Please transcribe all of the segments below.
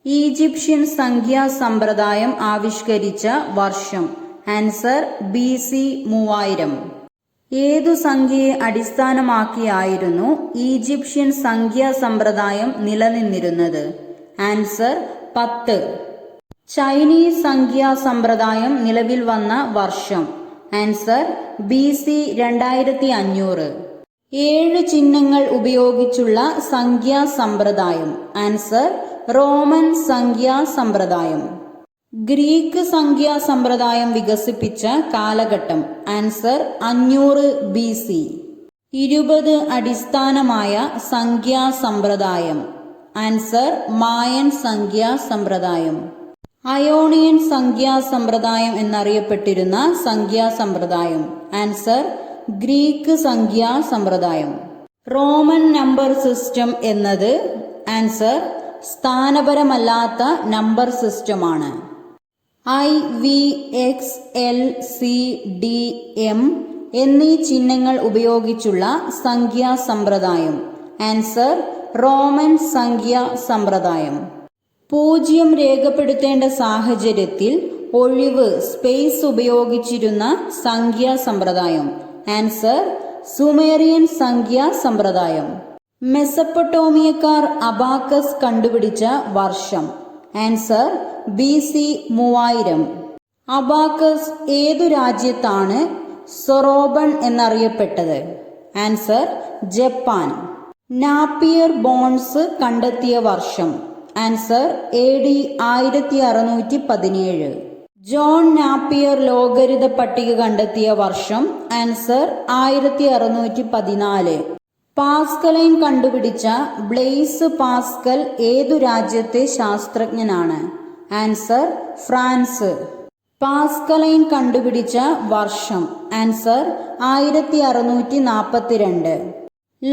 Egyptian സംഖ്യാ സമ്പ്രദായം ആവിഷ്കരിച്ച വർഷം. Answer BC 3000. ഏതു സംഖ്യയെ അടിസ്ഥാനമാക്കിയായിരുന്നു ഈജിപ്ഷ്യൻ സംഖ്യാ സമ്പ്രദായം നിലനിന്നിരുന്നത്? ആൻസർ 10. ചൈനീസ് സംഖ്യാ സമ്പ്രദായം നിലവിൽ വന്ന വർഷം. Answer BC 2500. 7 ചിഹ്നങ്ങൾ ഉപയോഗിച്ചുള്ള സംഖ്യാ സമ്പ്രദായം. ആൻസർ റോമൻ സംഖ്യാ സമ്പ്രദായം. ഗ്രീക്ക് സംഖ്യാ സമ്പ്രദായം വികസിപ്പിച്ച കാലഘട്ടം. Answer 500 BC. 20 അടിസ്ഥാനമായ സംഖ്യാ സമ്പ്രദായം. ആൻസർ മായൻ സംഖ്യാ സമ്പ്രദായം. അയോണിയൻ സംഖ്യാ സമ്പ്രദായം എന്നറിയപ്പെട്ടിരുന്ന സംഖ്യാ സമ്പ്രദായം. ആൻസർ ഗ്രീക്ക് സംഖ്യാ സമ്പ്രദായം. റോമൻ നമ്പർ സിസ്റ്റം എന്നത്? ആൻസർ സ്ഥാനപരമല്ലാത്ത നമ്പർ സിസ്റ്റമാണ്. I, V, X, L, C, D, M എന്നീ ചിഹ്നങ്ങൾ ഉപയോഗിച്ചുള്ള സംഖ്യാ സമ്പ്രദായം. ആൻസർ റോമൻ സംഖ്യാ സമ്പ്രദായം. 0 രേഖപ്പെടുത്തേണ്ട സാഹചര്യത്തിൽ ഒഴിവ് സ്പേസ് ഉപയോഗിച്ചിരുന്ന സംഖ്യാ സമ്പ്രദായം. ആൻസർ സുമേറിയൻ സംഖ്യാ സമ്പ്രദായം. മെസപ്പൊട്ടോമിയക്കാർ അബാക്കസ് കണ്ടുപിടിച്ച വർഷം. Answer BC 3000. അബാക്കസ് ഏതു രാജ്യത്താണ് സൊറോബൺ എന്നറിയപ്പെട്ടത്? Answer Japan. നാപ്പിയർ ബോൺസ് കണ്ടെത്തിയ വർഷം. Answer AD 1617. John Napier logarithm പട്ടിക കണ്ടെത്തിയ വർഷം. ആൻസർ 1614. പാസ്കലൈൻ കണ്ടുപിടിച്ച ബ്ലെയ്സ് പാസ്കൽ ഏതു രാജ്യത്തെ ശാസ്ത്രജ്ഞനാണ്? Answer France. പാസ്കലൈൻ കണ്ടുപിടിച്ച വർഷം. ആൻസർ 1642.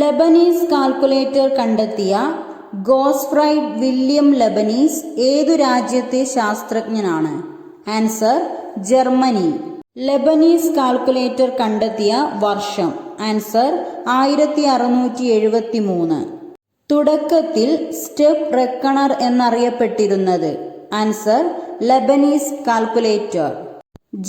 ലെബനീസ് കാൽക്കുലേറ്റർ കണ്ടെത്തിയ ഗോസ്ഫ്രൈഡ് വില്യം ലെബനീസ് ഏതു രാജ്യത്തെ ശാസ്ത്രജ്ഞനാണ്? Answer Germany. ലെബനീസ് കാൽക്കുലേറ്റർ കണ്ടെത്തിയ വർഷം. ആൻസർ 1673. തുടക്കത്തിൽ സ്റ്റെപ്പ് റെക്കണർ എന്നറിയപ്പെട്ടിരുന്നത്? Answer Leibniz calculator.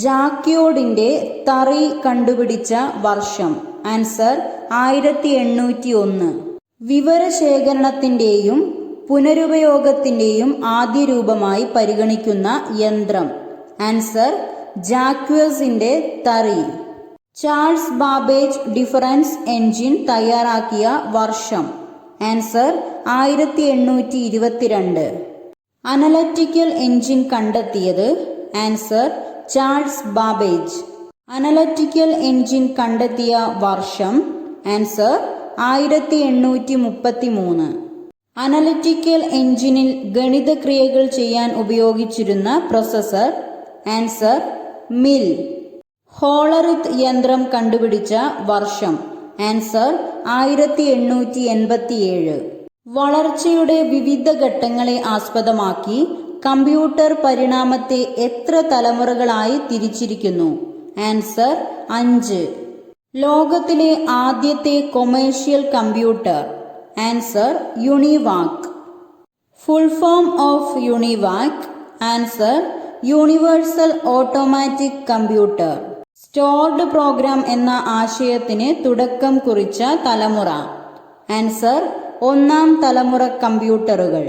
ജാക്യോഡിന്റെ തറി കണ്ടുപിടിച്ച വർഷം. ആൻസർ 1801. വിവരശേഖരണത്തിന്റെയും പുനരുപയോഗത്തിന്റെയും ആദ്യ രൂപമായി പരിഗണിക്കുന്ന യന്ത്രം. ആൻസർ ജാക്വസിന്റെ തറി. ചാൾസ് ബാബേജ് ഡിഫറൻസ് എൻജിൻ തയ്യാറാക്കിയ വർഷം. ആൻസർ 1822. അനലറ്റിക്കൽ എൻജിൻ കണ്ടെത്തിയത്? Answer Charles Babbage. Analytical engine കണ്ടെത്തിയ വർഷം. ആൻസർ 1833. അനലറ്റിക്കൽ എൻജിനിൽ ഗണിതക്രിയകൾ ചെയ്യാൻ ഉപയോഗിച്ചിരുന്ന പ്രൊസസർ. Answer mill. ഹോളറിത്ത് യന്ത്രം കണ്ടുപിടിച്ച വർഷം. ആൻസർ 1887. വളർച്ചയുടെ വിവിധ ഘട്ടങ്ങളെ ആസ്പദമാക്കി കമ്പ്യൂട്ടർ പരിണാമത്തെ എത്ര തലമുറകളായി തിരിച്ചിരിക്കുന്നു? ആൻസർ 5. ലോകത്തിലെ ആദ്യത്തെ commercial computer. Answer UNIVAC. Full form of UNIVAC. Answer universal automatic computer. Stored programme എന്ന ആശയത്തിന് തുടക്കം കുറിച്ച തലമുറ. ആൻസർ 1ാം തലമുറ കമ്പ്യൂട്ടറുകൾ.